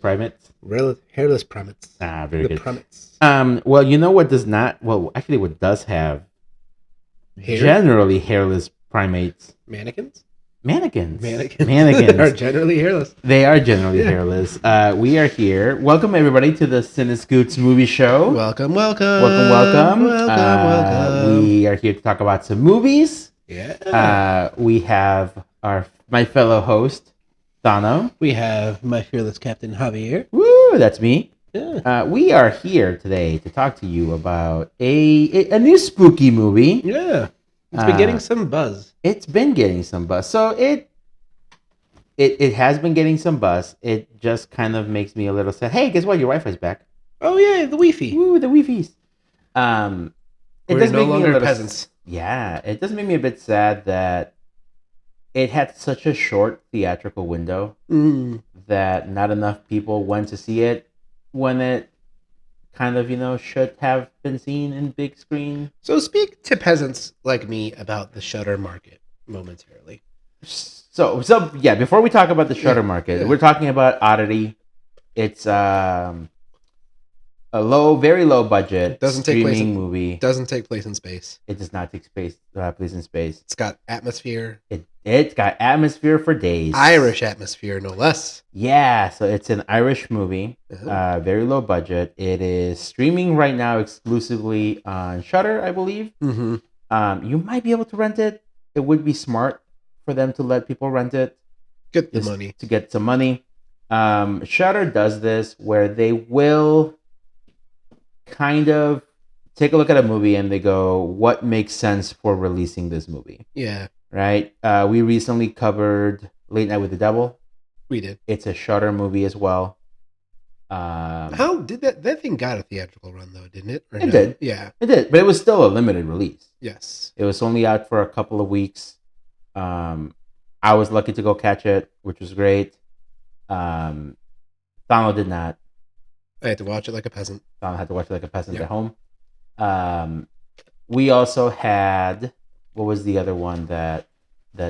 primates? Hairless primates. Ah, very good. Primates. Well, you know what does not? Well, actually, what does have Hair? generally hairless primates? Mannequins. Mannequins. Are generally hairless. They are generally hairless. We are here. Welcome everybody to the Cine-Scoots movie show. Welcome. Welcome. We are here to talk about some movies. Yeah. We have my fellow host, Thano. We have my fearless captain, Javier. Woo, that's me. Yeah. We are here today to talk to you about a new spooky movie. Yeah. It's been getting some buzz. It's been getting some buzz. So it has been getting some buzz. It just kind of makes me a little sad. Hey, guess what? Your Wi-Fi's back. Oh yeah, the Wi-Fi. Woo, the Wi-Fi's. It We're no longer peasants. Yeah, it does make me a bit sad that it had such a short theatrical window that not enough people went to see it when it kind of, should have been seen in big screen. So speak to peasants like me about the Shudder market momentarily. So yeah, before we talk about the Shudder market, we're talking about Oddity. It's a very low budget streaming movie. Doesn't take place in space. It does not take place in space. It's got atmosphere. It's got atmosphere for days. Irish atmosphere, no less. Yeah, so it's an Irish movie. Very low budget. It is streaming right now exclusively on Shudder, I believe. Mm-hmm. You might be able to rent it. It would be smart for them to let people rent it. Get the money. To get some money. Shudder does this where they will kind of take a look at a movie and they go, what makes sense for releasing this movie? Yeah. Right? We recently covered Late Night with the Devil. We did. It's a Shudder movie as well. How did that thing got a theatrical run though, didn't it? It did. Yeah. It did, but it was still a limited release. Yes. It was only out for a couple of weeks. I was lucky to go catch it, which was great. Donald did not. I had to watch it like a peasant. Donald had to watch it like a peasant at home. We also had, what was the other one that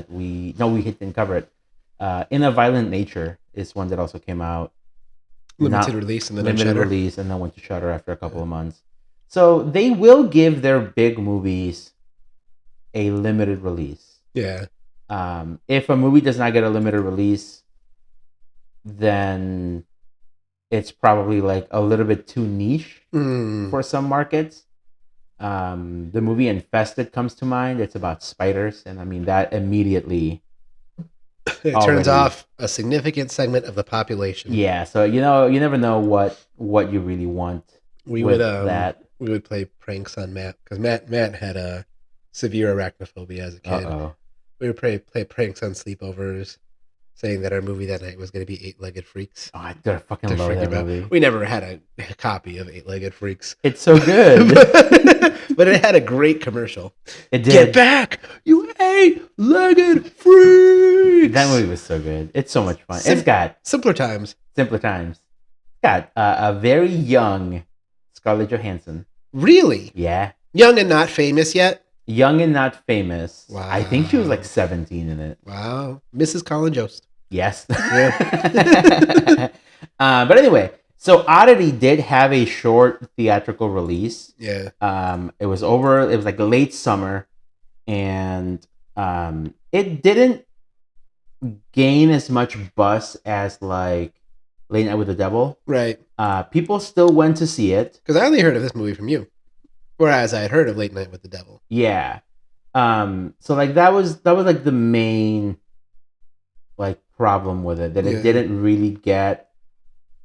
we didn't cover it. In a Violent Nature is one that also came out. Limited release and then went to Shudder after a couple of months. So they will give their big movies a limited release. Yeah. If a movie does not get a limited release, then it's probably like a little bit too niche for some markets. The movie Infested comes to mind. It's about spiders, and I mean that immediately. It turns off a significant segment of the population. Yeah, so you never know what you really want. We would play pranks on Matt because Matt had a severe arachnophobia as a kid. Uh-oh. We would play pranks on sleepovers, saying that our movie that night was going to be Eight-Legged Freaks. Oh, I fucking love that movie. We never had a copy of Eight-Legged Freaks. It's so good. But it had a great commercial. It did. Get back, you eight-legged freaks! That movie was so good. It's so much fun. It's got Simpler Times. It's got a very young Scarlett Johansson. Really? Yeah. Young and not famous yet? Young and not famous. Wow. I think she was like 17 in it. Wow. Mrs. Colin Jost. Yes. Yeah. But anyway, so Oddity did have a short theatrical release. Yeah. It was like late summer, and it didn't gain as much buzz as like Late Night with the Devil. Right. People still went to see it. Because I only heard of this movie from you. Whereas I had heard of Late Night with the Devil. Yeah. So like that was like the main like problem with it, that it didn't really get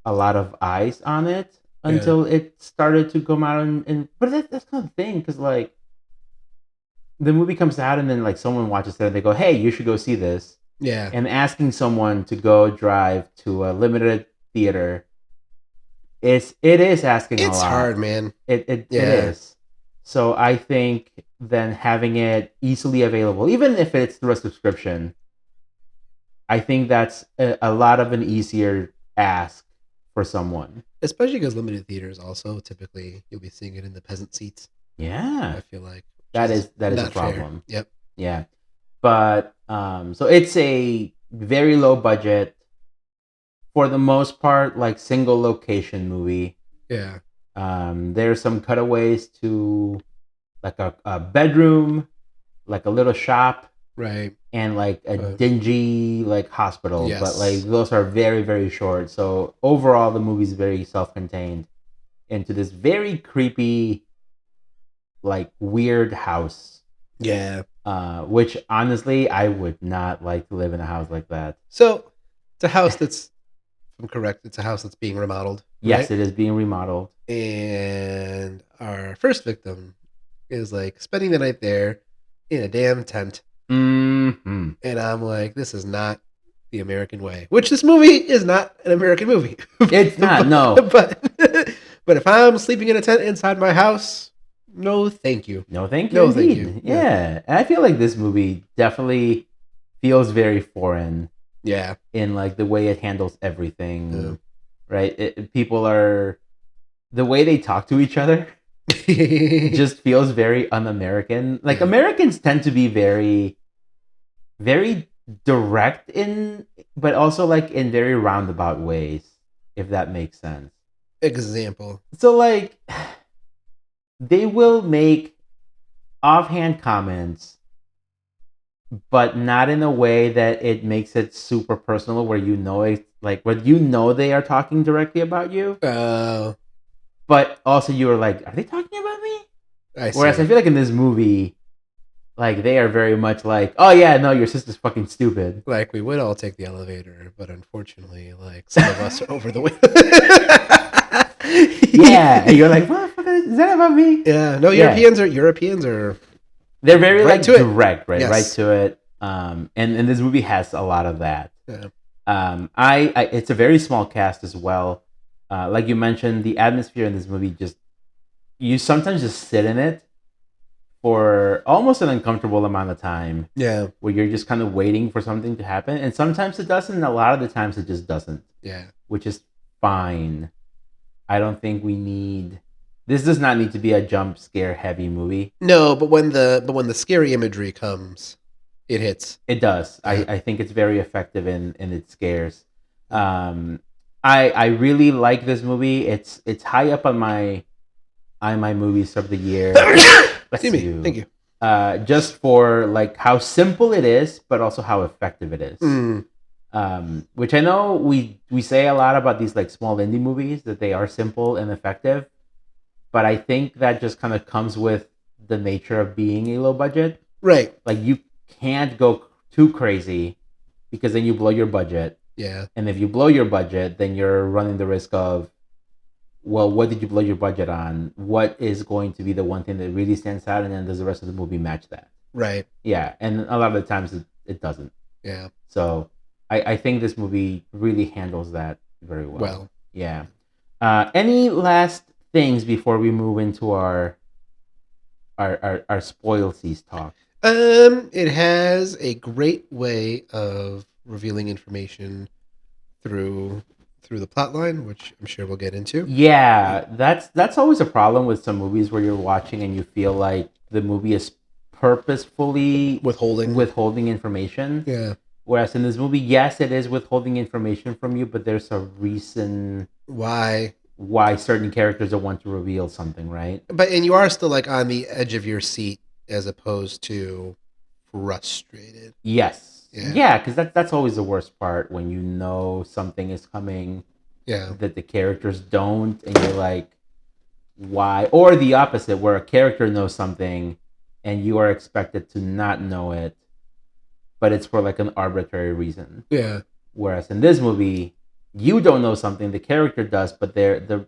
a lot of eyes on it until it started to come out but that's kind of the thing, because like the movie comes out and then like someone watches it and they go, hey, you should go see this. Yeah. And asking someone to go drive to a limited theater, it is asking a lot. It's hard, man. It is. So I think then having it easily available, even if it's through a subscription, I think that's a lot of an easier ask for someone. Especially because limited theaters also typically you'll be seeing it in the peasant seats. Yeah. I feel like that is a problem. Fair. Yep. Yeah. But so it's a very low budget for the most part, like single location movie. Yeah. There's some cutaways to like a bedroom, like a little shop, right, and like a dingy like hospital. Yes. But like those are very, very short. So overall, the movie's very self-contained into this very creepy, like weird house. Yeah. Which honestly, I would not like to live in a house like that. So it's a house that's, if I'm correct, it's a house that's being remodeled. Yes, right? it is being remodeled. And our first victim is like spending the night there in a damn tent. Mm-hmm. And I'm like, this is not the American way. Which this movie is not an American movie. It's not, no. But if I'm sleeping in a tent inside my house, no thank you. No thank you. No indeed. thank you. Yeah. And I feel like this movie definitely feels very foreign. Yeah. In like the way it handles everything. Right? People are, the way they talk to each other just feels very un-American. Like Americans tend to be very, very direct in, but also like in very roundabout ways, if that makes sense. Example. So like, they will make offhand comments, but not in a way that it makes it super personal, where you know it, like where you know they are talking directly about you. But also you are like, are they talking about me? Whereas I feel like in this movie, like they are very much like, oh yeah, no, your sister's fucking stupid. Like we would all take the elevator, but unfortunately, like some of us are over the window. Yeah, and you're like, what the fuck is that about me? Yeah, no, Europeans are. They're very right like to direct, right? Yes. Right to it. And this movie has a lot of that. Yeah. I it's a very small cast as well. Like you mentioned, the atmosphere in this movie just, you sometimes just sit in it for almost an uncomfortable amount of time. Yeah. Where you're just kind of waiting for something to happen. And sometimes it doesn't, and a lot of the times it just doesn't. Yeah. Which is fine. I don't think this does not need to be a jump scare heavy movie. No, but when the scary imagery comes, it hits. It does. Yeah. I think it's very effective in its scares. I really like this movie. It's high up on my movies of the year. Thank you. Just for like how simple it is, but also how effective it is. Which I know we say a lot about these like small indie movies, that they are simple and effective, but I think that just kind of comes with the nature of being a low budget. Right. Like you can't go too crazy, because then you blow your budget. Yeah. And if you blow your budget, then you're running the risk of, well, what did you blow your budget on? What is going to be the one thing that really stands out, and then does the rest of the movie match that? Right. Yeah, and a lot of the times it doesn't. Yeah. So I think this movie really handles that very well. Yeah. Any last things before we move into our spoilsies talk? It has a great way of revealing information through the plot line, which I'm sure we'll get into. Yeah, that's always a problem with some movies where you're watching and you feel like the movie is purposefully withholding information. Yeah. Whereas in this movie, yes, it is withholding information from you, but there's a reason why certain characters don't want to reveal something, right? And you are still like on the edge of your seat as opposed to frustrated. Yes. Yeah, because that's always the worst part, when you know something is coming. Yeah. That the characters don't, and you're like, why? Or the opposite, where a character knows something and you are expected to not know it, but it's for like an arbitrary reason. Yeah. Whereas in this movie, you don't know something, the character does, but the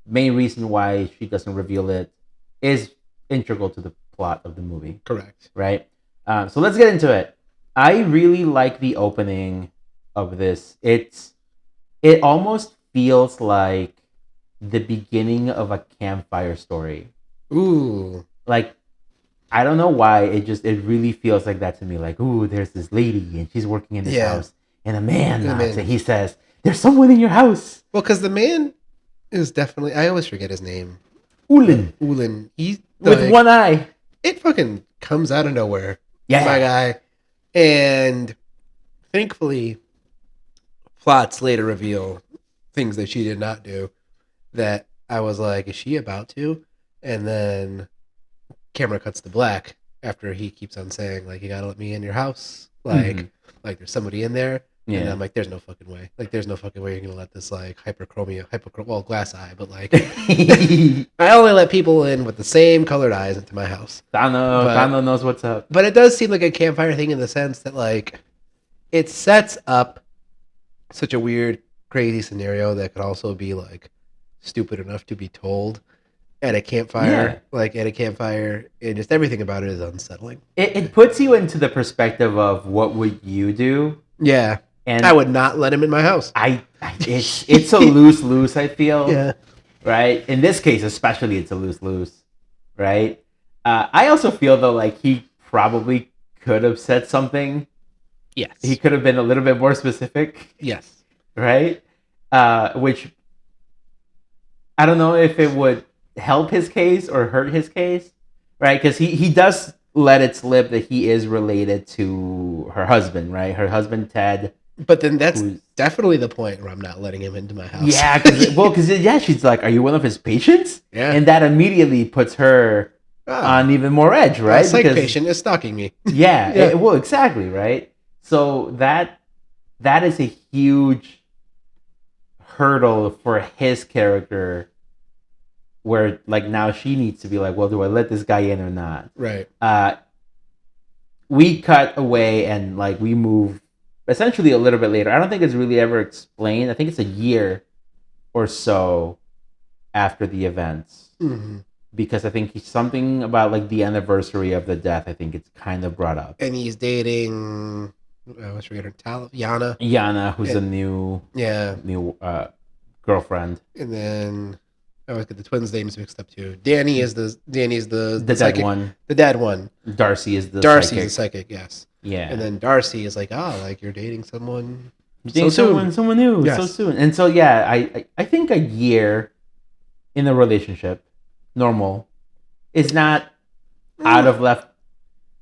main reason why she doesn't reveal it is integral to the plot of the movie. Correct. Right? So let's get into it. I really like the opening of this. It almost feels like the beginning of a campfire story. Ooh. Like, I don't know why, it really feels like that to me. Like, ooh, there's this lady and she's working in this house, and a man knocks and he says, "There's someone in your house." Well, because the man is definitely, I always forget his name. Ulin. He's with one eye. It fucking comes out of nowhere. Yeah. My guy. And thankfully, plots later reveal things that she did not do. That I was like, is she about to? And then camera cuts to black after he keeps on saying, like, you gotta let me in your house. Like there's somebody in there. Yeah. And I'm like, there's no fucking way. Like, there's no fucking way you're gonna let this, like, well, glass eye, but, like, I only let people in with the same colored eyes into my house. Dano knows what's up. But it does seem like a campfire thing in the sense that, like, it sets up such a weird, crazy scenario that could also be, like, stupid enough to be told at a campfire. Yeah. Like, at a campfire, and just everything about it is unsettling. It puts you into the perspective of what would you do. Yeah. And I would not let him in my house. It's a lose-lose, I feel. Yeah. Right? In this case, especially, it's a lose-lose. Right? I also feel, though, like, he probably could have said something. Yes. He could have been a little bit more specific. Yes. Right? Which, I don't know if it would help his case or hurt his case. Right? Because he does let it slip that he is related to her husband, right? Her husband, Ted. But then that's definitely the point where I'm not letting him into my house. Yeah, because she's like, are you one of his patients? Yeah. And that immediately puts her on even more edge, right? A psych patient is stalking me. Yeah, well, exactly, right? So that is a huge hurdle for his character where, like, now she needs to be like, well, do I let this guy in or not? Right. We cut away and, like, we move essentially a little bit later. I don't think it's really ever explained. I think it's a year or so after the events. Mm-hmm. Because I think something about, like, the anniversary of the death, I think it's kind of brought up. And he's dating, what's her name? Yana. Yana, who's a new girlfriend. And then I always get the twins' names mixed up too. Danny's the dead psychic one. The dead one. Darcy's the psychic, yes. Yeah. And then Darcy is like, like you're dating someone someone new, yes. So soon. And so, yeah, I think a year in a relationship, normal, is not out of left,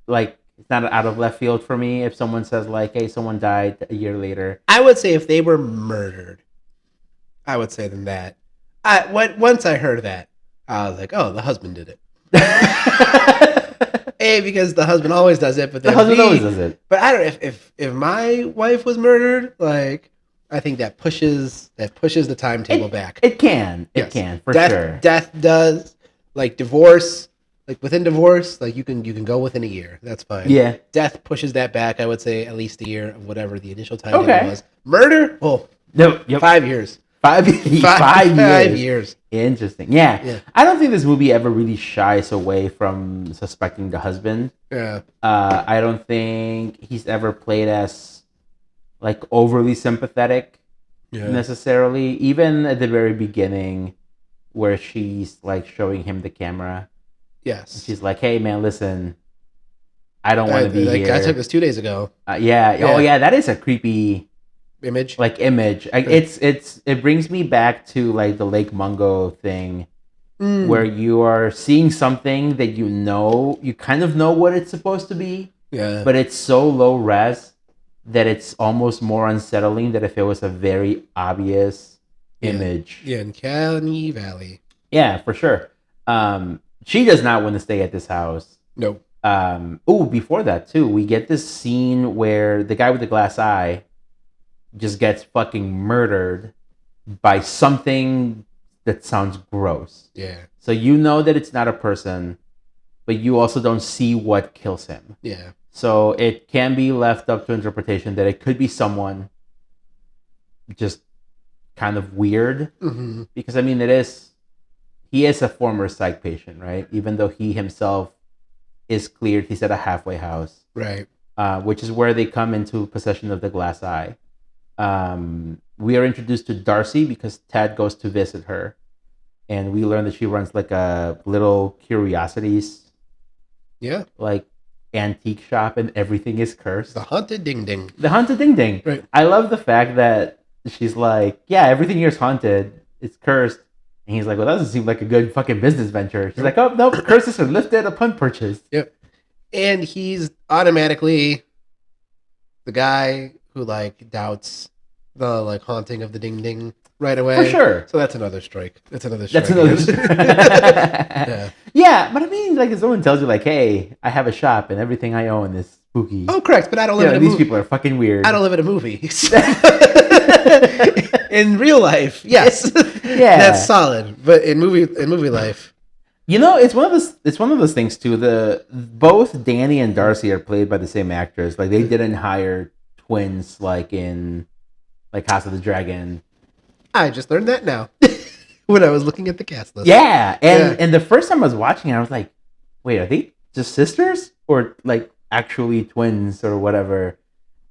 like, it's not out of left field for me if someone says, like, hey, someone died a year later. I would say if they were murdered, I would say than that. Once I heard that, I was like, oh, the husband did it. A, because the husband always does it, but the husband always does it. But I don't. If my wife was murdered, like, I think that pushes the timetable back. It can for sure. Death does, like, divorce, like, within divorce, like, you can go within a year. That's fine. Yeah. Death pushes that back. I would say at least a year of whatever the initial timetable was. Murder, no, 5 years. 5 years. 5 years. Interesting. Yeah. I don't think this movie ever really shies away from suspecting the husband. Yeah. I don't think he's ever played as, like, overly sympathetic necessarily. Even at the very beginning where she's, like, showing him the camera. Yes. She's like, hey, man, listen, I don't want to be here. I took this 2 days ago. Yeah. Oh, yeah, that is a creepy image. It brings me back to, like, the Lake Mungo thing where you are seeing something that you kind of know what it's supposed to be, but it's so low res that it's almost more unsettling than if it was a very obvious image. Yeah, in Canny Valley. Yeah, for sure. She does not want to stay at this house. No. Before that too, we get this scene where the guy with the glass eye just gets fucking murdered by something that sounds gross. Yeah. So you know that it's not a person, but you also don't see what kills him. Yeah. So it can be left up to interpretation that it could be someone just kind of weird. Mm-hmm. Because, I mean, he is a former psych patient, right? Even though he himself is cleared, he's at a halfway house. Right. Which is where they come into possession of the glass eye. We are introduced to Darcy because Ted goes to visit her, and we learn that she runs, like, a little curiosities, like, antique shop, and everything is cursed. The haunted ding ding. Right. I love the fact that she's like, yeah, everything here is haunted. It's cursed. And he's like, well, that doesn't seem like a good fucking business venture. She's like, oh, no, curses are lifted upon purchase. Yep. And he's automatically the guy who, like, doubts the like haunting of the ding ding right away. For sure. So that's another strike. That's another strike. Yeah. Yeah, but I mean, like, if someone tells you, like, hey, I have a shop and everything I own is spooky. Oh, correct. But I don't live in a movie. These people are fucking weird. I don't live in a movie. In real life, yes. Yeah. That's solid. But in movie life. You know, it's one of those things too. Both Danny and Darcy are played by the same actors. Like, they didn't hire twins like in like House of the Dragon. I just learned that now when I was looking at the cast list. Yeah, and the first time I was watching it, I was like, wait, are they just sisters or like actually twins or whatever?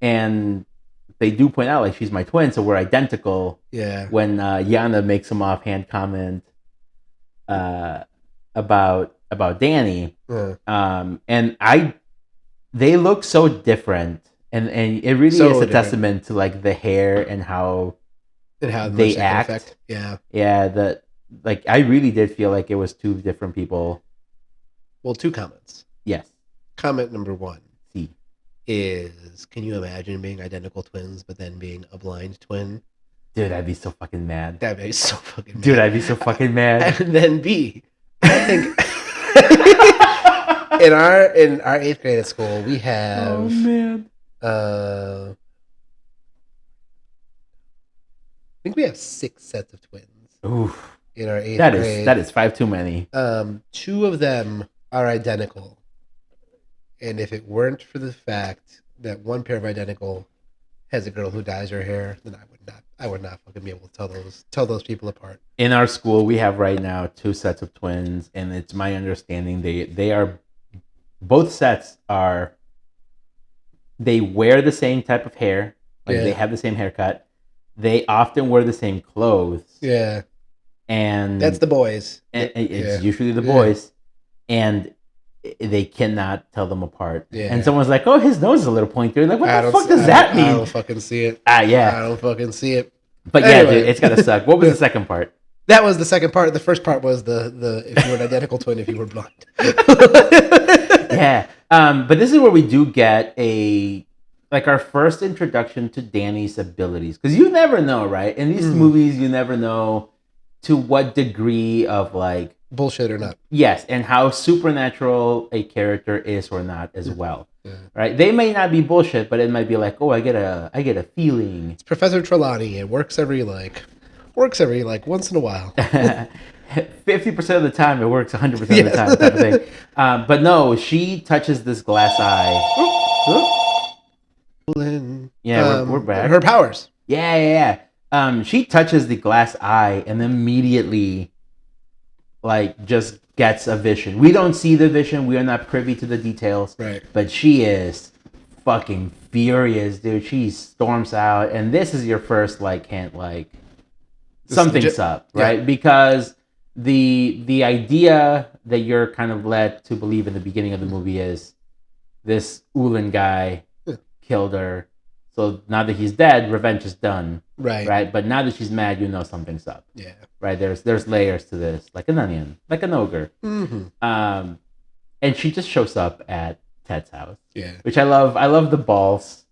And they do point out, like, she's my twin, so we're identical. Yeah. When Yana makes some offhand comment about Danny, and they look so different, and it really is a testament to like the hair and how they act. Effect. Yeah. That, like, I really did feel like it was two different people. Well, two comments. Yes. Comment number one. C. Is, can you imagine being identical twins, but then being a blind twin? Dude, I'd be so fucking mad. That'd be so fucking mad. Dude, I'd be so fucking mad. And then B, I think in our 8th grade at school, we have. Oh man. I think we have 6 sets of twins. Oof. In our 8th grade. That is 5 too many. 2 of them are identical. And if it weren't for the fact that one pair of identical has a girl who dyes her hair, then I would not fucking be able to tell those people apart. In our school, we have right now 2 sets of twins, and it's my understanding they are both sets are, they wear the same type of hair, like they have the same haircut. They often wear the same clothes. Yeah. And that's the boys. And it's usually the boys. And they cannot tell them apart. Yeah. And someone's like, oh, his nose is a little pointy. Like, what the fuck does that mean? I don't fucking see it. Yeah. I don't fucking see it. But anyway. Dude, it's gotta suck. What was the second part? That was the second part. The first part was the if you were an identical twin, if you were blind. Yeah. But this is where we do get our first introduction to Danny's abilities. Because you never know, right? In these movies, you never know to what degree of like bullshit or not. Yes, and how supernatural a character is or not as well. Yeah. Right? They may not be bullshit, but it might be like, oh, I get a feeling. It's Professor Trelawney. It works every once in a while. 50% of the time, it works 100% of the time, type of thing. But no, she touches this glass eye. Yeah, we're back. Her powers. Yeah. She touches the glass eye and immediately, like, just gets a vision. We don't see the vision. We are not privy to the details. Right. But she is fucking furious, dude. She storms out, and this is your first like hint, like something's up, right? Yeah. Because the idea that you're kind of led to believe in the beginning of the movie is this Ulan guy killed her. So now that he's dead, revenge is done. Right. But now that she's mad, you know something's up. Yeah. Right. There's layers to this, like an onion, like an ogre. Mm-hmm. And she just shows up at Ted's house. Yeah. Which I love. I love the balls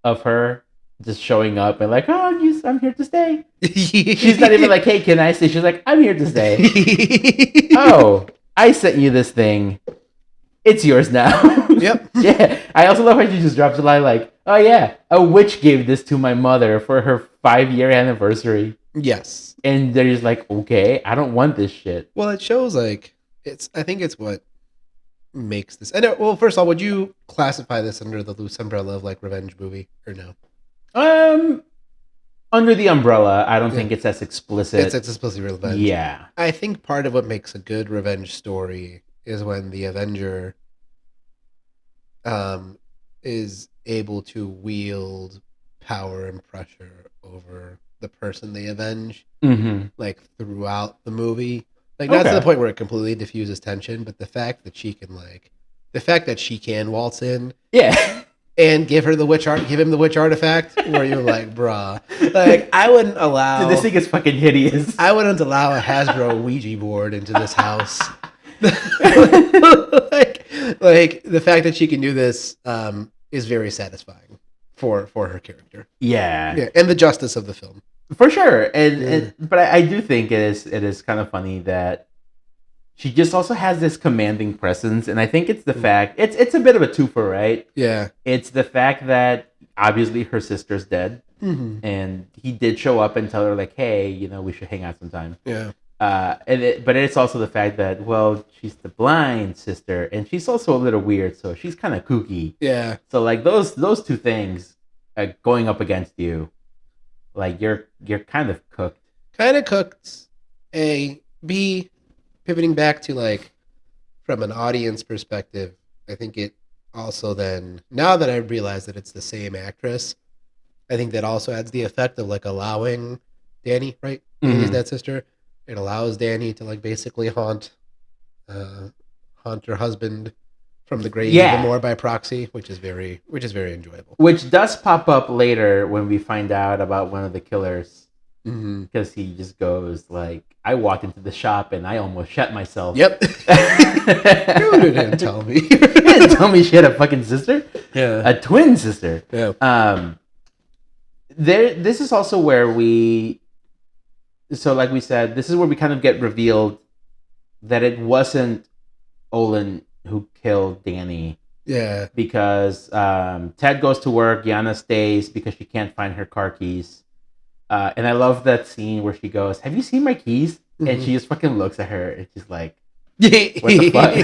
of her just showing up and like, oh, I'm here to stay. She's not even like, hey, can I stay? She's like, I'm here to stay. Oh, I sent you this thing. It's yours now. Yep. Yeah. I also love how she just drops a line like, oh yeah, a witch gave this to my mother for her 5-year anniversary. Yes. And they're just like, okay, I don't want this shit. Well, it shows like I think it's what makes this. I know. Well, first of all, would you classify this under the loose umbrella of like revenge movie or no? Under the umbrella, I don't think it's as explicit. It's explicitly revenge. Yeah. I think part of what makes a good revenge story is when the Avenger is able to wield power and pressure over the person they avenge, like throughout the movie. Like not to the point where it completely diffuses tension, but the fact that she can waltz in, and give him the witch artifact, where you're like, bruh, like I wouldn't allow. Dude, this thing is fucking hideous. I wouldn't allow a Hasbro Ouija board into this house. like the fact that she can do this is very satisfying for her character. Yeah, and the justice of the film. For sure. But I do think it is kind of funny that she just also has this commanding presence, and I think it's the fact it's a bit of a twofer, right? Yeah. It's the fact that obviously her sister's dead, and he did show up and tell her like, hey, we should hang out sometime. Yeah. But it's also the fact that, well, she's the blind sister, and she's also a little weird, so she's kind of kooky. Yeah. So like those two things going up against you, like you're kind of cooked. Kind of cooked. A, B, pivoting back to like from an audience perspective, I think it also then, now that I realize that it's the same actress, I think that also adds the effect of like allowing Danny, right? Danny's that sister. It allows Danny to like basically haunt her husband from the grave even more by proxy, which is very enjoyable. Which does pop up later when we find out about one of the killers, because he just goes like, "I walked into the shop and I almost shot myself." Yep. You didn't tell me. You didn't tell me she had a fucking sister. Yeah, a twin sister. Yeah. This is also where so like we said, this is where we kind of get revealed that it wasn't Olin who killed Danny. Yeah. Because Ted goes to work, Yana stays because she can't find her car keys. And I love that scene where she goes, "Have you seen my keys?" And she just fucking looks at her and she's like, "What the fuck?"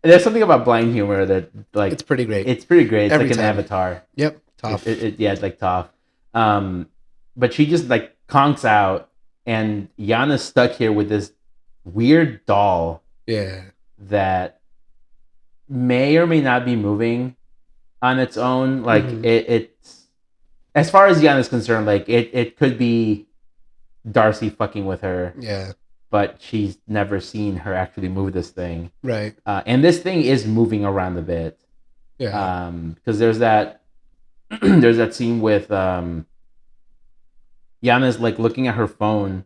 There's something about blind humor that like it's pretty great. It's pretty great. It's every like time. An Avatar. Yep. Tough. Yeah, it's like tough. But she just like conks out, and Yana's stuck here with this weird doll. Yeah. That may or may not be moving on its own. Like it's, as far as Yana's concerned, like it could be Darcy fucking with her. Yeah. But she's never seen her actually move this thing. Right. And this thing is moving around a bit. Yeah. Because there's that there's that scene with Yana's like looking at her phone,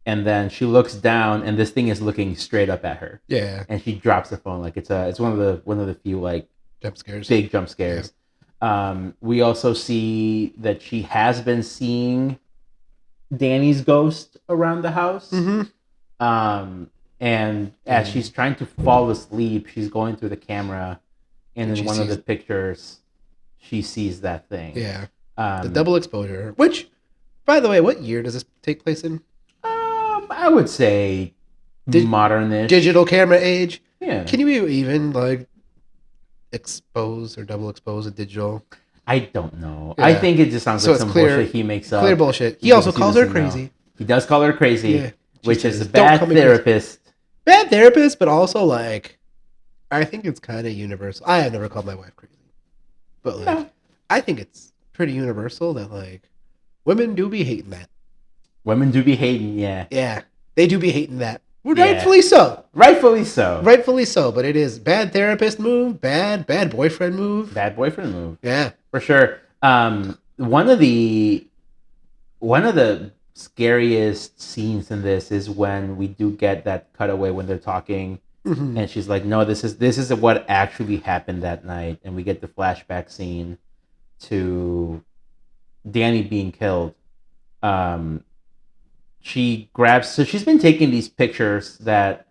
and then she looks down and this thing is looking straight up at her. Yeah. And she drops the phone. Like it's one of the few like jump scares. Big jump scares. Yeah. We also see that she has been seeing Danny's ghost around the house. And as she's trying to fall asleep, she's going through the camera, and in one of the pictures she sees that thing. Yeah. The double exposure. Which, by the way, what year does this take place in? I would say modern-ish. Digital camera age. Yeah. Can you even like expose or double expose a digital? I don't know. Yeah. I think it just sounds like some bullshit he makes up. Clear bullshit. He also calls her crazy. Know. He does call her crazy, which is a bad therapist. Bad therapist, but also like, I think it's kind of universal. I have never called my wife crazy, but like, I think it's pretty universal that like women do be hating that. Women do be hating, yeah. Yeah, they do be hating that. Rightfully so. Rightfully so. Rightfully so. But it is bad therapist move, bad boyfriend move. Bad boyfriend move. Yeah, for sure. One of the scariest scenes in this is when we do get that cutaway when they're talking, and she's like, "No, this is what actually happened that night," and we get the flashback scene to Danny being killed. She grabs. So she's been taking these pictures that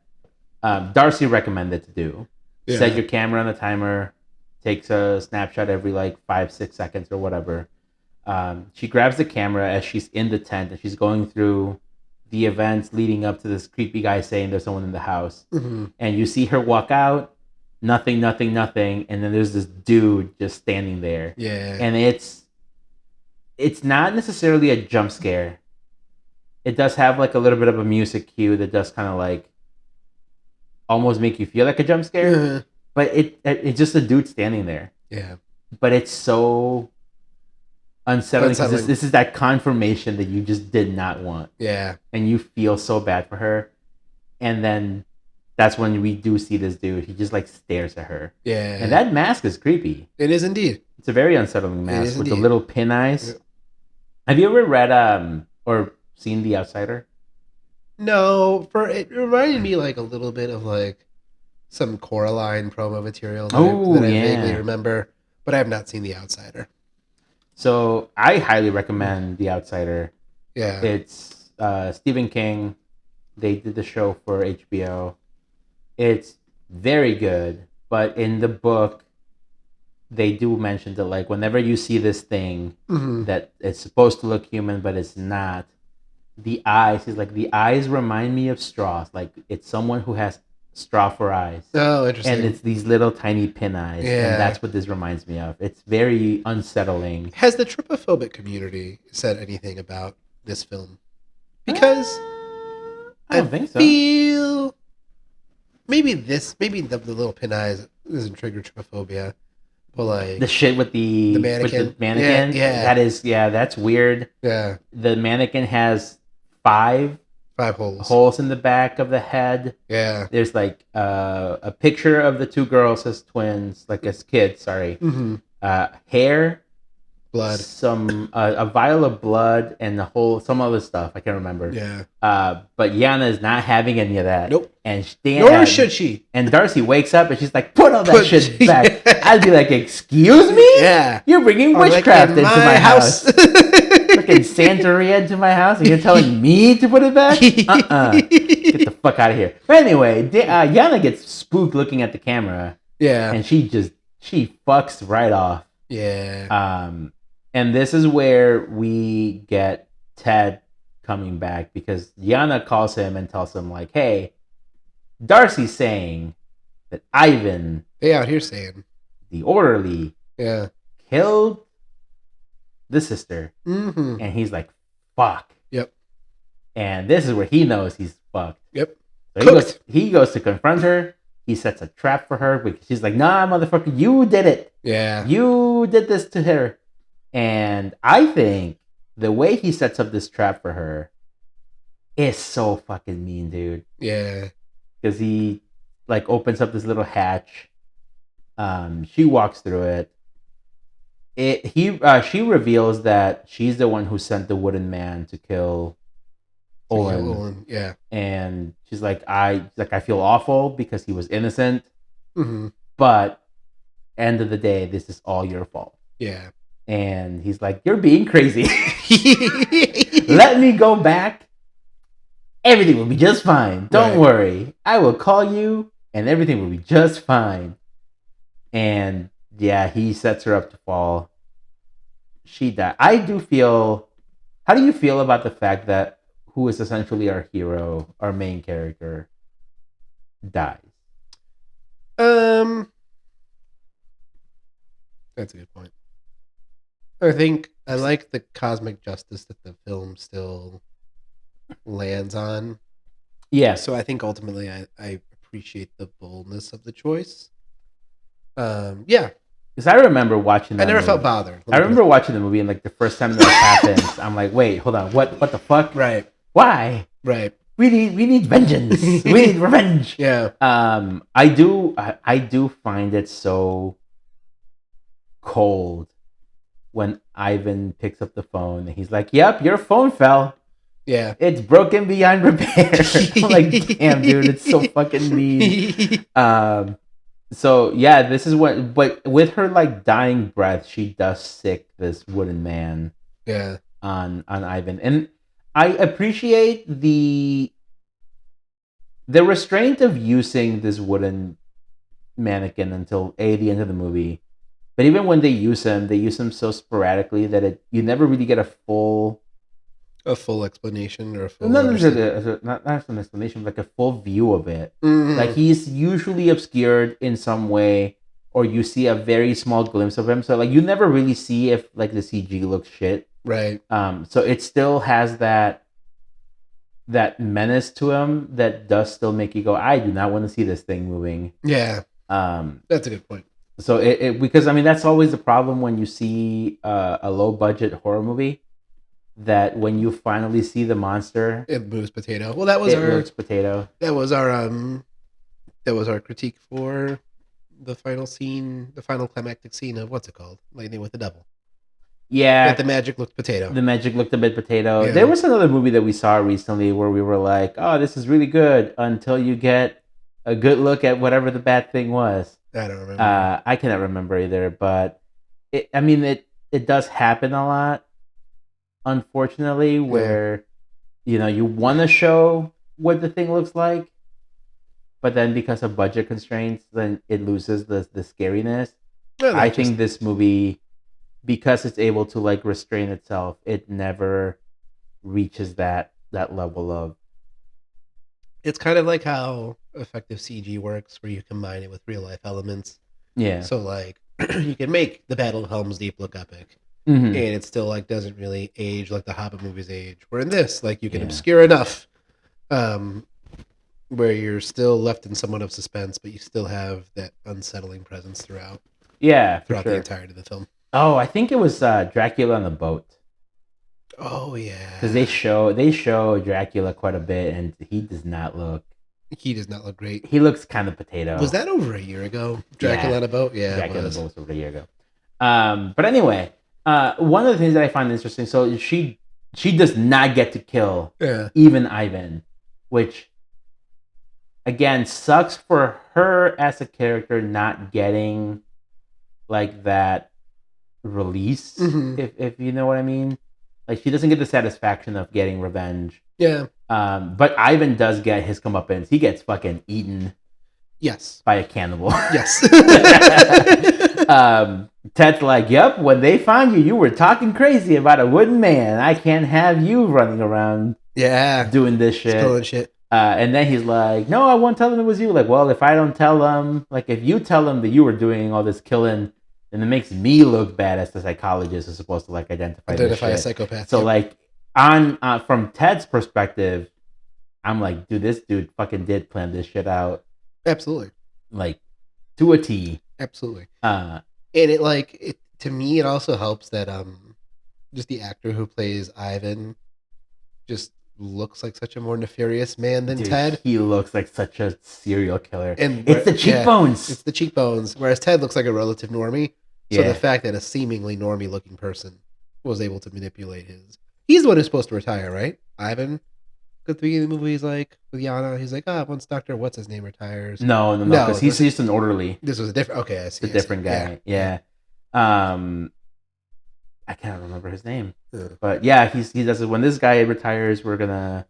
Darcy recommended to do. Yeah. Set your camera on a timer. Takes a snapshot every like 5-6 seconds or whatever. She grabs the camera as she's in the tent and she's going through the events leading up to this creepy guy saying there's someone in the house. And you see her walk out. Nothing. And then there's this dude just standing there. Yeah. And it's not necessarily a jump scare. It does have like a little bit of a music cue that does kind of like almost make you feel like a jump scare. But it's just a dude standing there. Yeah. But it's so unsettling because this is that confirmation that you just did not want. Yeah. And you feel so bad for her. And then that's when we do see this dude. He just like stares at her. Yeah. And that mask is creepy. It is indeed. It's a very unsettling mask with the little pin eyes. Yeah. Have you ever read or seen The Outsider? No, it reminded me like a little bit of like some Coraline promo material that I vaguely remember. but I have not seen The Outsider. So I highly recommend The Outsider. Yeah. It's Stephen King. They did the show for HBO. It's very good, but in the book, they do mention that like whenever you see this thing that it's supposed to look human but it's not, the eyes is like the eyes remind me of straws. Like it's someone who has straw for eyes. Oh, interesting. And it's these little tiny pin eyes. Yeah. And that's what this reminds me of. It's very unsettling. Has the trypophobic community said anything about this film? Because I don't think so. Feel maybe the little pin eyes doesn't trigger trypophobia. But like the shit with the mannequin. Yeah. That's weird. Yeah. The mannequin has five holes in the back of the head. Yeah. There's like a picture of the two girls as twins, like as kids. Sorry. Hair, blood, some a vial of blood, and some other stuff. I can't remember. Yeah. But Yana is not having any of that. Nope. And nor should she. And Darcy wakes up and she's like, "Put all that shit back." I'd be like, "Excuse me? Yeah. You're bringing witchcraft into my house." Fucking Santeria into my house, and you're telling me to put it back? Get the fuck out of here. But anyway, Yana gets spooked looking at the camera. Yeah. And she fucks right off. Yeah. And this is where we get Ted coming back because Yana calls him and tells him like, "Hey, Darcy's saying that Ivan, they out here saying the orderly, killed the sister." And he's like, "Fuck." Yep. And this is where he knows he's fucked. Yep. So he goes to confront her. He sets a trap for her because she's like, "Nah, motherfucker, you did it. Yeah. You did this to her." And I think the way he sets up this trap for her is so fucking mean, dude. Yeah. Because he like opens up this little hatch. She walks through it. She reveals that she's the one who sent the wooden man to kill Olin. Yeah. And she's like, I feel awful because he was innocent. But end of the day, this is all your fault. Yeah. And he's like, "You're being crazy. Let me go back. Everything will be just fine. Don't worry. I will call you and everything will be just fine." And yeah, he sets her up to fall. She died. How do you feel about the fact that who is essentially our hero, our main character, dies? That's a good point. I think I like the cosmic justice that the film still lands on. Yeah. So I think ultimately I appreciate the boldness of the choice. Yeah. Because I remember watching I never felt bothered. I remember watching the movie and like the first time that happens, I'm like, wait, hold on. What the fuck? Right. Why? Right. We need vengeance. We need revenge. Yeah. I do find it so cold when Ivan picks up the phone and he's like, "Yep, your phone fell. Yeah. It's broken beyond repair." I'm like, damn, dude, it's so fucking mean. So yeah, this is but with her like dying breath, she does sick this wooden man. Yeah. On Ivan. And I appreciate the restraint of using this wooden mannequin until the end of the movie. But even when they use him so sporadically that you never really get a full explanation or a full not an explanation, like a full view of it. Like he's usually obscured in some way, or you see a very small glimpse of him. So like you never really see if like the CG looks shit. Right. So it still has that menace to him that does still make you go, I do not want to see this thing moving. Yeah. That's a good point. So it because I mean that's always the problem when you see a low budget horror movie, that when you finally see the monster, it moves potato. Well, that was That was our critique for the final scene, the final climactic scene of what's it called, Lightning with the Devil. Yeah, that the magic looked potato. The magic looked a bit potato. Yeah. There was another movie that we saw recently where we were like, "Oh, this is really good," until you get a good look at whatever the bad thing was. I don't remember. I cannot remember either, but it does happen a lot, unfortunately, where you want to show what the thing looks like, but then because of budget constraints, then it loses the scariness. I think this movie, because it's able to like restrain itself, it never reaches that level of. It's kind of like how effective CG works, where you combine it with real life elements. Yeah. So like you can make the Battle of Helm's Deep look epic, and it still like doesn't really age like the Hobbit movies age. Where in this, like you can obscure enough, where you're still left in somewhat of suspense, but you still have that unsettling presence throughout. Yeah, throughout the entirety of the film. Oh, I think it was Dracula on the boat. Oh yeah, because they show Dracula quite a bit, and he does not look. He does not look great. He looks kind of potato. Was that over a year ago? Dracula on a boat? Yeah, Dracula on a boat was over a year ago. But anyway, one of the things that I find interesting, so she does not get to kill even Ivan, which again sucks for her as a character not getting like that release, if you know what I mean. Like she doesn't get the satisfaction of getting revenge. Yeah. But Ivan does get his comeuppance. He gets fucking eaten. Yes. By a cannibal. Yes. Ted's like, yep, when they found you, you were talking crazy about a wooden man. I can't have you running around doing this shit. Pulling shit. And then he's like, no, I won't tell them it was you. Like, well, if I don't tell them, like if you tell them that you were doing all this killing, then it makes me look bad as the psychologist who's supposed to like identify a psychopath. So like on from Ted's perspective, I'm like, dude, this dude fucking did plan this shit out. Absolutely. Like to a T. Absolutely. And it to me it also helps that just the actor who plays Ivan just looks like such a more nefarious man than Ted. He looks like such a serial killer. And it's the cheekbones. It's the cheekbones. Whereas Ted looks like a relative normie. So the fact that a seemingly normie looking person was able to manipulate his. He's the one who's supposed to retire, right? Ivan? At the beginning of the movie, he's like, with Yana, he's like, once Dr. What's his name retires. No, because he's just an orderly. This was a different, okay, I see. It's a different guy. Yeah. I can't remember his name. But yeah, he does it. When this guy retires, I'm gonna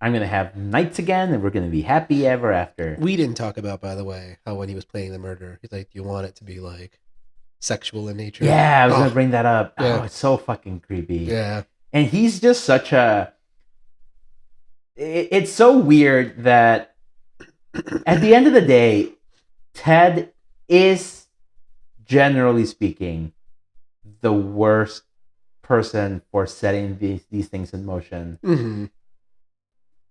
have nights again, and we're gonna be happy ever after. We didn't talk about, by the way, how when he was planning the murder, he's like, do you want it to be like sexual in nature? Yeah, I was gonna bring that up. Yeah. Oh, it's so fucking creepy. Yeah. And he's just such a... It's so weird that at the end of the day, Ted is, generally speaking, the worst person for setting these things in motion. Mm-hmm.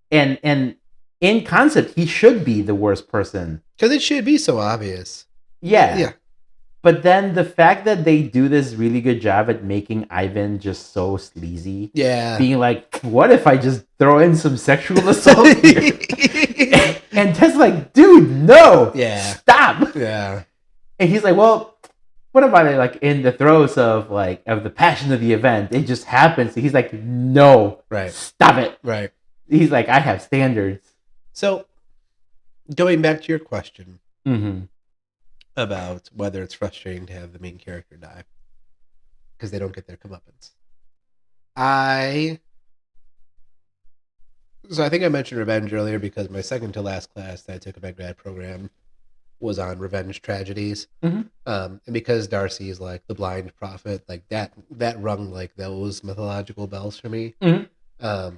And in concept, he should be the worst person. Because it should be so obvious. Yeah. Yeah. But then the fact that they do this really good job at making Ivan just so sleazy. Yeah. Being like, what if I just throw in some sexual assault here? And Ted's like, dude, no. Yeah. Stop. Yeah. And he's like, well, what if I like in the throes of the passion of the event? It just happens. He's like, no. Right. Stop it. Right. He's like, I have standards. So, going back to your question. Mm-hmm. About whether it's frustrating to have the main character die because they don't get their comeuppance. So I think I mentioned revenge earlier because my second to last class that I took in my grad program was on revenge tragedies. Mm-hmm. And because Darcy is like the blind prophet, like that rung like those mythological bells for me. Mm-hmm.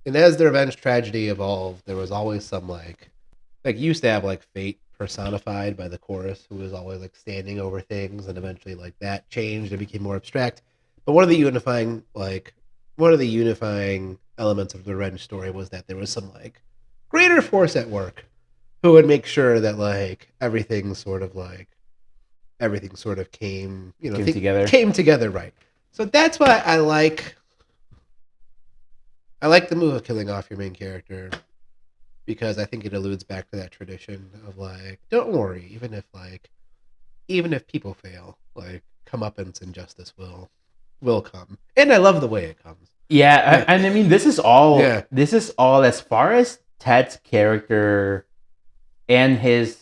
And as the revenge tragedy evolved, there was always some like you used to have like fate personified by the chorus, who was always like standing over things, and eventually like that changed and became more abstract. But one of the unifying elements of the revenge story was that there was some like greater force at work who would make sure that like everything sort of came together right. So that's why I like the move of killing off your main character. Because I think it alludes back to that tradition of like, don't worry, even if people fail, like comeuppance and justice will come. And I love the way it comes. Yeah, and I mean this is all as far as Ted's character and his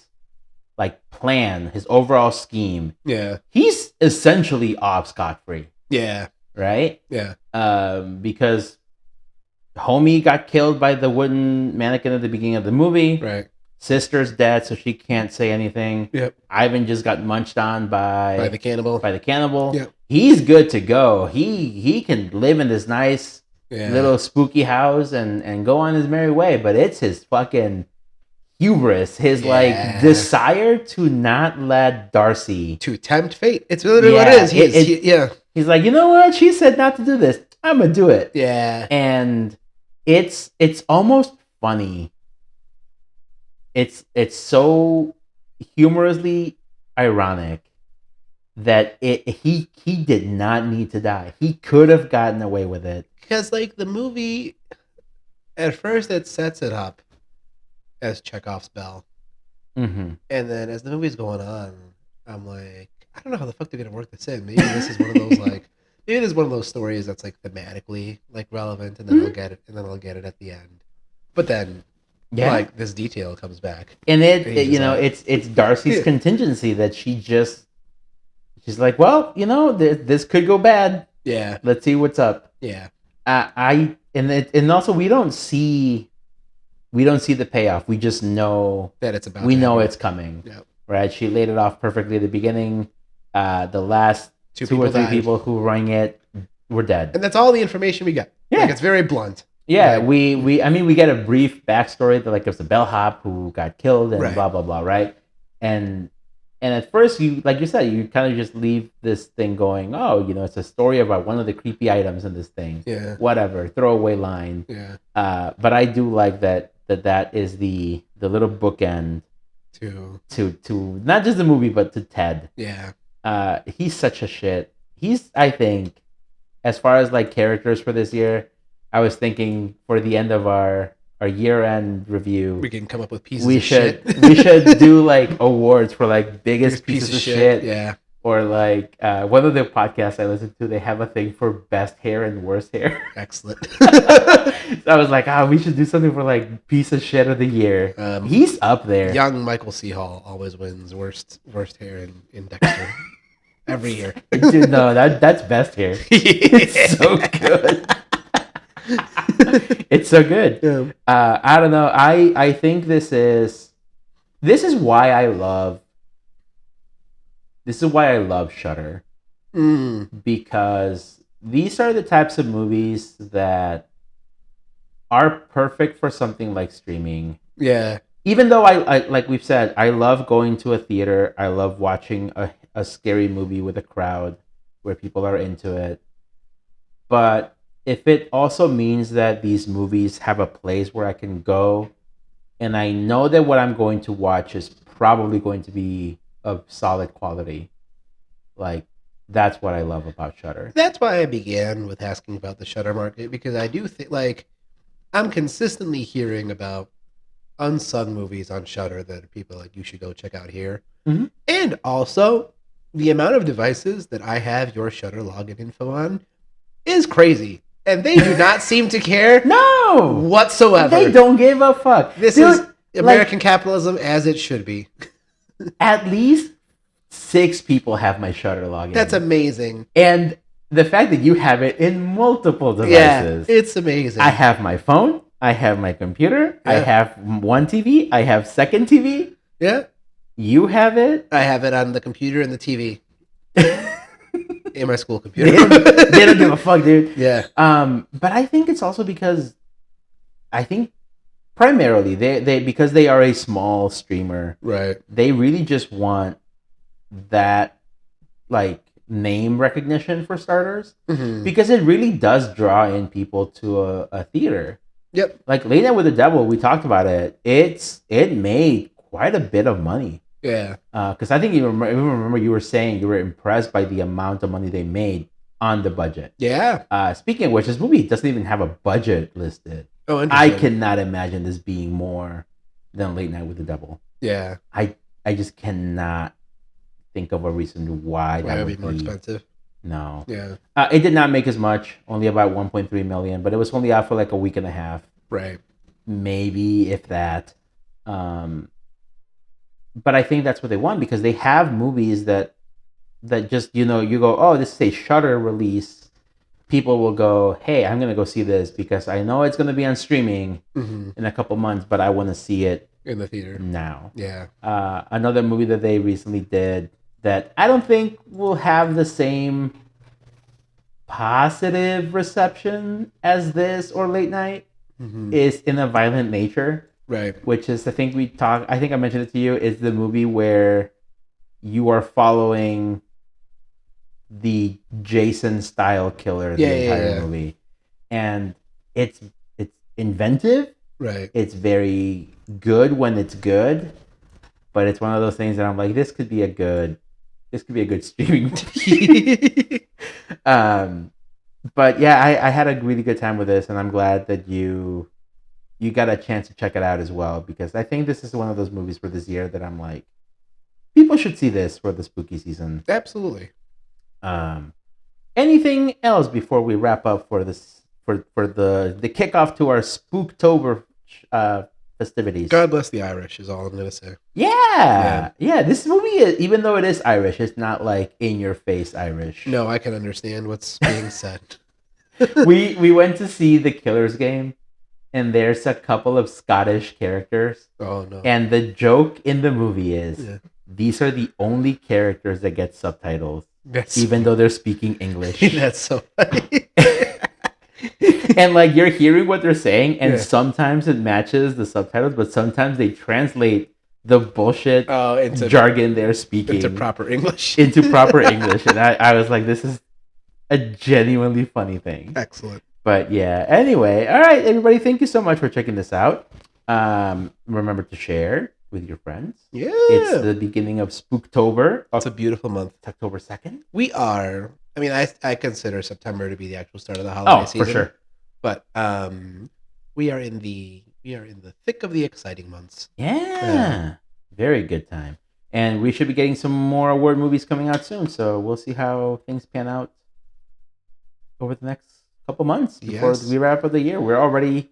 like plan, his overall scheme, yeah, he's essentially off scot-free. Yeah. Right? Yeah. Because homie got killed by the wooden mannequin at the beginning of the movie. Right. Sister's dead, so she can't say anything. Yep. Ivan just got munched on by the cannibal. Yep. He's good to go. He can live in this nice little spooky house and go on his merry way. But it's his fucking hubris, his like desire to not let Darcy to tempt fate. It's literally what it is. He's like, you know what? She said not to do this. I'm gonna do it. Yeah. And it's almost funny. It's so humorously ironic that he did not need to die. He could have gotten away with it. Because like the movie, at first it sets it up as Chekhov's bell. Mm-hmm. And then as the movie's going on, I'm like, I don't know how the fuck they're gonna work this in. Maybe this is one of those like, maybe it is one of those stories that's like thematically like relevant, and then I'll get it, and then I'll get it at the end. But then, like this detail comes back, and it's Darcy's contingency that she's like, well, this could go bad. Yeah, let's see what's up. Yeah, and also we don't see the payoff. We just know that it's about. We know it's coming. Yep. Right? She laid it off perfectly at the beginning. The last two or three people who rang it were dead, and that's all the information we got. Yeah, like, it's very blunt. Yeah, we get a brief backstory that like there's a bellhop who got killed and blah blah blah, right? And at first you, like you said, you kind of just leave this thing going, oh, it's a story about one of the creepy items in this thing. Yeah. Whatever, throwaway line. Yeah. But I do like that is the little bookend to not just the movie but to Ted. Yeah. He's such a shit. He's, I think, as far as like characters for this year, I was thinking for the end of our year-end review, we can come up with pieces of shit. We should do like awards for like biggest pieces of shit. Yeah. Or like one of the podcasts I listen to, they have a thing for best hair and worst hair. Excellent. So I was like, we should do something for like piece of shit of the year. He's up there. Young Michael C. Hall always wins worst hair in Dexter every year. Dude, no, that's best hair. It's so good. It's so good. Yeah. I don't know. I think this is why I love Shudder. Because these are the types of movies that are perfect for something like streaming. Yeah. Even though I like we've said, I love going to a theater. I love watching a scary movie with a crowd where people are into it. But if it also means that these movies have a place where I can go and I know that what I'm going to watch is probably going to be of solid quality, like, that's what I love about Shudder. That's why I began with asking about the Shudder market, because I do think, like, I'm consistently hearing about unsung movies on Shudder that people like, you should go check out here. Mm-hmm. And also, the amount of devices that I have your Shudder login info on is crazy. And they do not seem to care. No! Whatsoever. They don't give a fuck. This is American capitalism as it should be. At least 6 people have my Shudder login. That's amazing. And the fact that you have it in multiple devices. Yeah, it's amazing. I have my phone. I have my computer. Yeah. I have one TV. I have second TV. Yeah. You have it? I have it on the computer and the TV. In my school computer. They don't give a fuck, dude. Yeah. But I think it's also because I think primarily they because they are a small streamer. Right. They really just want that like name recognition for starters. Mm-hmm. Because it really does draw in people to a theater. Yep. Like Late Night with the Devil, we talked about it. It made quite a bit of money. Yeah. Because I think you remember you were saying you were impressed by the amount of money they made on the budget. Yeah. Speaking of which, this movie doesn't even have a budget listed. Oh, interesting. I cannot imagine this being more than Late Night with the Devil. Yeah. I just cannot think of a reason why that would be more expensive. No. Yeah. It did not make as much, only about 1.3 million, but it was only out for like a week and a half. 1.5. Right. Maybe if that. but I think that's what they want because they have movies that just you go, oh, this is a Shudder release. People will go, hey, I'm gonna go see this because I know it's gonna be on streaming in a couple months, but I want to see it in the theater now. Yeah. Another movie that they recently did that I don't think will have the same positive reception as this or Late Night is In a Violent Nature. Right. Which is, I think I mentioned it to you, is the movie where you are following the Jason style killer the entire movie. And it's inventive. Right. It's very good when it's good. But it's one of those things that I'm like, this could be a good streaming movie. But yeah, I had a really good time with this, and I'm glad that you got a chance to check it out as well, because I think this is one of those movies for this year that I'm like, people should see this for the spooky season. Absolutely. Anything else before we wrap up for this for the kickoff to our Spooktober festivities? God bless the Irish is all I'm gonna say. Yeah. This movie, even though it is Irish, it's not like in your face Irish. No, I can understand what's being said. we went to see The Killer's Game, and there's a couple of Scottish characters. Oh no! And the joke in the movie is these are the only characters that get subtitles, even though they're speaking English. That's so funny. And like you're hearing what they're saying, and sometimes it matches the subtitles, but sometimes they translate the bullshit into jargon they're speaking into proper English. And I was like, this is a genuinely funny thing. Excellent. But yeah, anyway, all right, everybody, thank you so much for checking this out. Remember to share with your friends. Yeah. It's the beginning of Spooktober. It's a beautiful month. It's October 2nd. We are. I mean, I consider September to be the actual start of the holiday season. For sure. But we are in the thick of the exciting months. Yeah. Very good time. And we should be getting some more award movies coming out soon, so we'll see how things pan out over the next couple months before we wrap up the year. We're already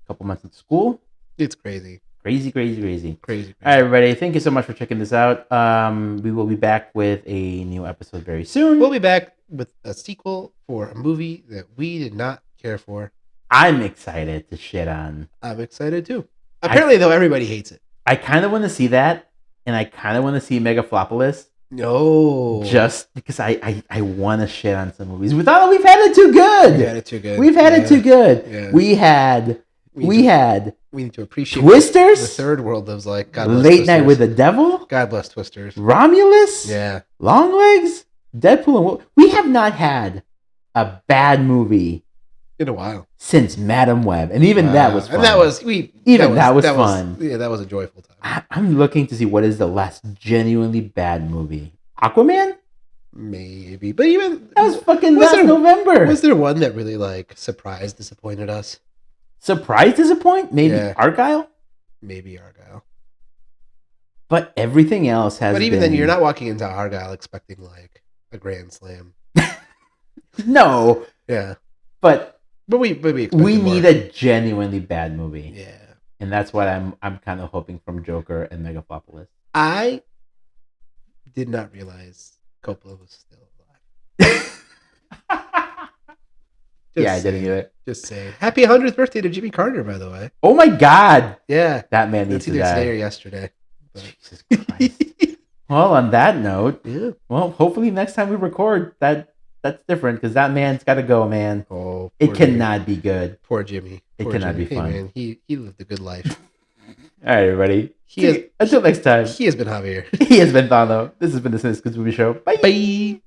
a couple months into school. It's crazy. Crazy. All right, everybody, thank you so much for checking this out. We will be back with a new episode very soon. We'll be back with a sequel for a movie that we did not care for. I'm excited to shit on. I'm excited too. Apparently, though, everybody hates it. I kind of want to see that, and I kind of want to see Megaflopolis. No. Just because I want to shit on some movies. We thought we've had it too good. We've had it too good. Yeah. We need to appreciate Twisters. The third world lives like. God bless Late Twisters. Night with the Devil. God bless Twisters. Romulus. Yeah. Longlegs. Deadpool and Wolf. We have not had a bad movie in a while since Madam Web, and even that was fun. And that was fun. Yeah, that was a joyful time. I'm looking to see what is the last genuinely bad movie. Aquaman? Maybe, but even that was fucking last November. Was there one that really like surprised, disappointed us? Surprised, disappoint? Maybe Argyle. But everything else has. But even then, you're not walking into Argyle expecting like a grand slam. No. Yeah. But we need a genuinely bad movie. Yeah. And that's what I'm kind of hoping from Joker and Megaplopolis. I did not realize Coppola was still alive. I didn't either. Just saying. Happy 100th birthday to Jimmy Carter, by the way. Oh my God. Yeah. That man needs to die. Today or yesterday. But. Jesus Christ. Well, on that note, well, hopefully next time we record, that's different, because that man's got to go, man. Oh, it cannot be good. Poor Jimmy. It cannot be fun. Hey, man, he lived a good life. All right, everybody. Until next time. He has been Javier. He has been Thano. This has been the Cine-Scoots Movie Show. Bye. Bye.